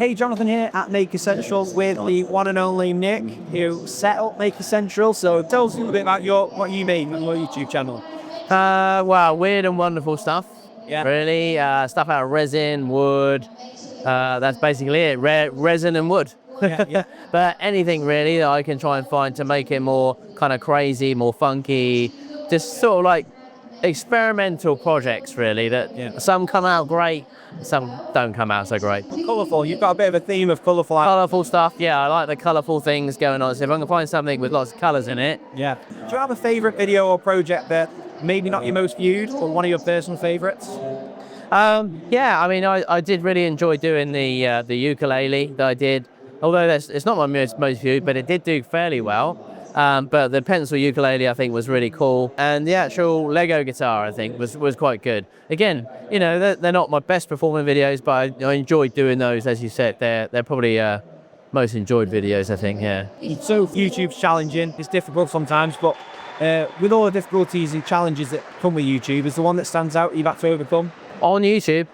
Hey, Jonathan here at Maker Central with the one and only Nick, who set up Maker Central. So tell us a little bit about what you make on your YouTube channel. Well, weird and wonderful stuff. Yeah. Really, stuff out of resin, wood. That's basically it. Resin and wood. Yeah. But anything really that I can try and find to make it more kind of crazy, more funky, just sort of like experimental projects really that some come out great, some don't come out so great. Colourful. You've got a bit of a theme of colourful. Colourful stuff, yeah, I like the colourful things going on. So if I can find something with lots of colours in it. Yeah. Do you have a favourite video or project that maybe not your most viewed or one of your personal favourites? Yeah, I mean, I did really enjoy doing the ukulele that I did. Although it's not my most viewed, but it did do fairly well. But the pencil ukulele, I think, was really cool. And the actual Lego guitar, I think, was quite good. Again, you know, they're not my best performing videos, but I enjoyed doing those. As you said, they're probably most enjoyed videos, I think, yeah. So YouTube's challenging. It's difficult sometimes, but with all the difficulties and challenges that come with YouTube, is the one that stands out you've had to overcome? On YouTube?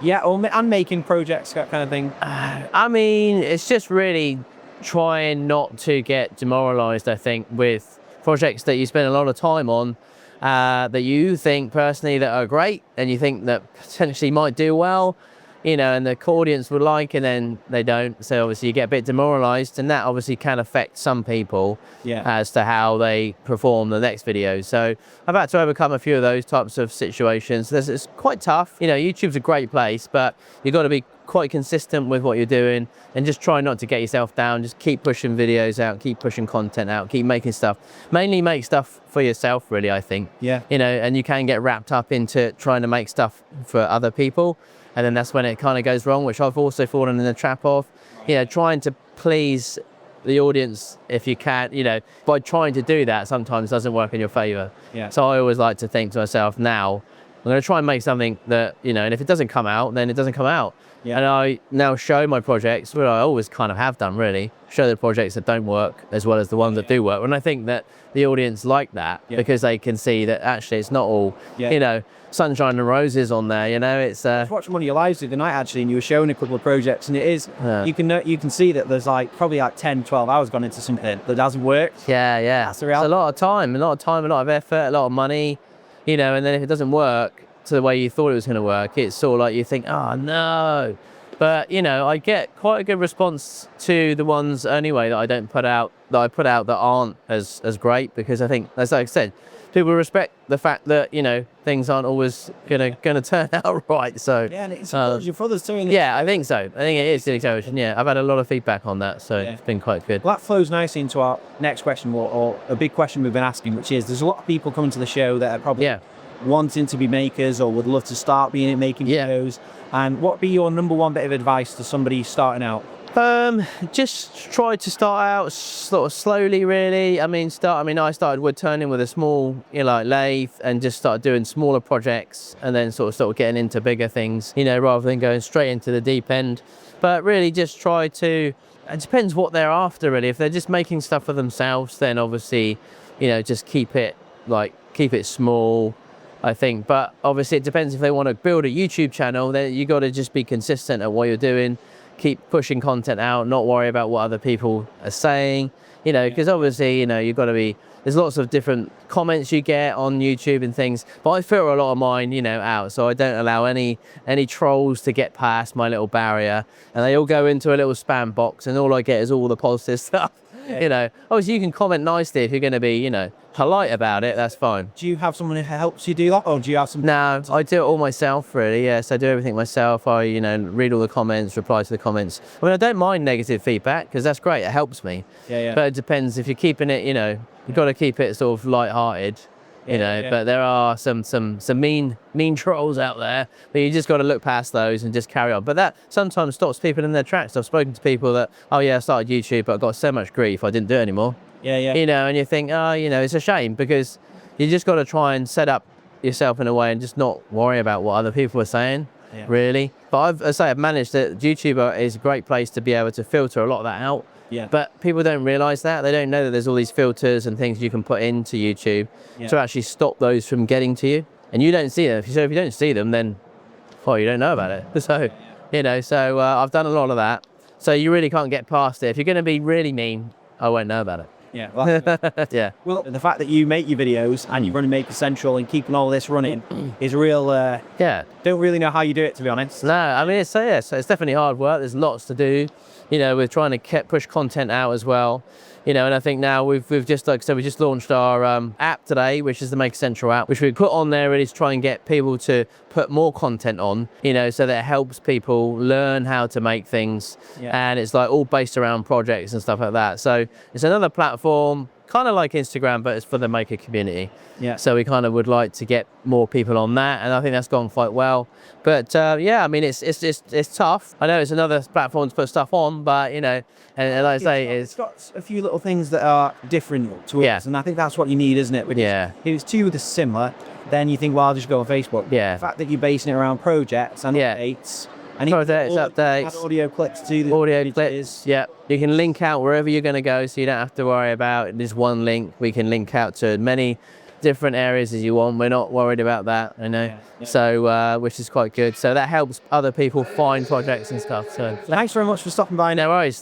Yeah, and making projects, that kind of thing. I mean, it's just really trying not to get demoralized, I think, with projects that you spend a lot of time on, that you think personally that are great and you think that potentially might do well, you know, and the audience would like, and then they don't. So obviously you get a bit demoralized, and that obviously can affect some people as to how they perform the next video. So I've had to overcome a few of those types of situations. It's quite tough. You know, YouTube's a great place, but you've got to be quite consistent with what you're doing and just try not to get yourself down. Just keep pushing videos out, keep pushing content out, keep making stuff. Mainly make stuff for yourself, really, I think. Yeah. You know, and you can get wrapped up into trying to make stuff for other people. And then that's when it kind of goes wrong, which I've also fallen in the trap of. You know, trying to please the audience if you can, you know, by trying to do that sometimes doesn't work in your favor. Yeah. So I always like to think to myself, now, I'm going to try and make something that, you know, and if it doesn't come out, then it doesn't come out. Yeah. And I now show my projects, what I always kind of have done really, show the projects that don't work as well as the ones that do work. And I think that the audience like that because they can see that actually it's not all, you know, sunshine and roses on there, you know. It's I was watching one of your lives the other night actually, and you were showing a couple of projects, and it is you can see that there's probably 10-12 hours gone into something that hasn't worked. Yeah. That's the reality. It's a lot of time, a lot of effort, a lot of money, you know. And then if it doesn't work to the way you thought it was going to work, it's sort of like you think, oh no. But you know, I get quite a good response to the ones anyway that I put out that aren't as great, because I think, as I said, people respect the fact that, you know, things aren't always gonna turn out right. So yeah, and it's encouraging for others doing it. Yeah, I think so. I think it is encouraging. Yeah, I've had a lot of feedback on that, so it's been quite good. Well, that flows nicely into our next question, or a big question we've been asking, which is, there's a lot of people coming to the show that are probably wanting to be makers or would love to start making videos. And what would be your number one bit of advice to somebody starting out? Just try to start out sort of slowly, really. I started woodturning with a small, you know, like lathe, and just started doing smaller projects, and then sort of getting into bigger things, you know, rather than going straight into the deep end. But really just try to, it depends what they're after, really. If they're just making stuff for themselves, then obviously, you know, just keep it small, I think. But obviously it depends if they want to build a YouTube channel, then you got to just be consistent at what you're doing. Keep pushing content out, not worry about what other people are saying, you know, because obviously, you know, you've got to be, there's lots of different comments you get on YouTube and things, but I filter a lot of mine, you know, out, so I don't allow any trolls to get past my little barrier, and they all go into a little spam box, and all I get is all the positive stuff. You know, obviously you can comment nicely if you're going to be, you know, polite about it, that's fine. Do you have someone who helps you do that, or do you have some? No, I do it all myself, really. Yes, I do everything myself. I, you know, read all the comments, reply to the comments. I mean, I don't mind negative feedback, because that's great, it helps me. But it depends, if you're keeping it, you know, you've got to keep it sort of light-hearted, you know. But there are some mean trolls out there, but you just got to look past those and just carry on. But that sometimes stops people in their tracks. I've spoken to people that, oh yeah, I started YouTube, but I got so much grief I didn't do it anymore. You know, and you think, oh, you know, it's a shame, because you just got to try and set up yourself in a way and just not worry about what other people are saying, really. But I've managed that YouTube is a great place to be able to filter a lot of that out. But people don't realise that. They don't know that there's all these filters and things you can put into YouTube to actually stop those from getting to you. And you don't see them. So if you don't see them, then, well, you don't know about it. So, you know, I've done a lot of that. So you really can't get past it. If you're going to be really mean, I won't know about it. Yeah. Well, Yeah. well, the fact that you make your videos and you're running Maker Central and keeping all this running is a real. Yeah. Don't really know how you do it, to be honest. No, I mean, so it's definitely hard work. There's lots to do. You know, we're trying to push content out as well. You know, and I think now we've just, like I said, we just launched our app today, which is the Maker Central app, which we put on there really to try and get people to put more content on, you know, so that it helps people learn how to make things. Yeah. And it's like all based around projects and stuff like that. So it's another platform, kind of like Instagram, but it's for the maker community. Yeah. So we kind of would like to get more people on that, and I think that's gone quite well. But yeah, I mean, it's tough. I know it's another platform to put stuff on, but you know, and like I say, it's got a few little things that are different to us, and I think that's what you need, isn't it? Because if it's too similar, then you think, well, I'll just go on Facebook. Yeah. The fact that you're basing it around projects and updates. And updates. Add audio clips to the audio clips. Yeah, you can link out wherever you're going to go, so you don't have to worry about this one link. We can link out to many different areas as you want. We're not worried about that, I know. Yeah. So, which is quite good. So that helps other people find projects and stuff. So thanks very much for stopping by. No worries.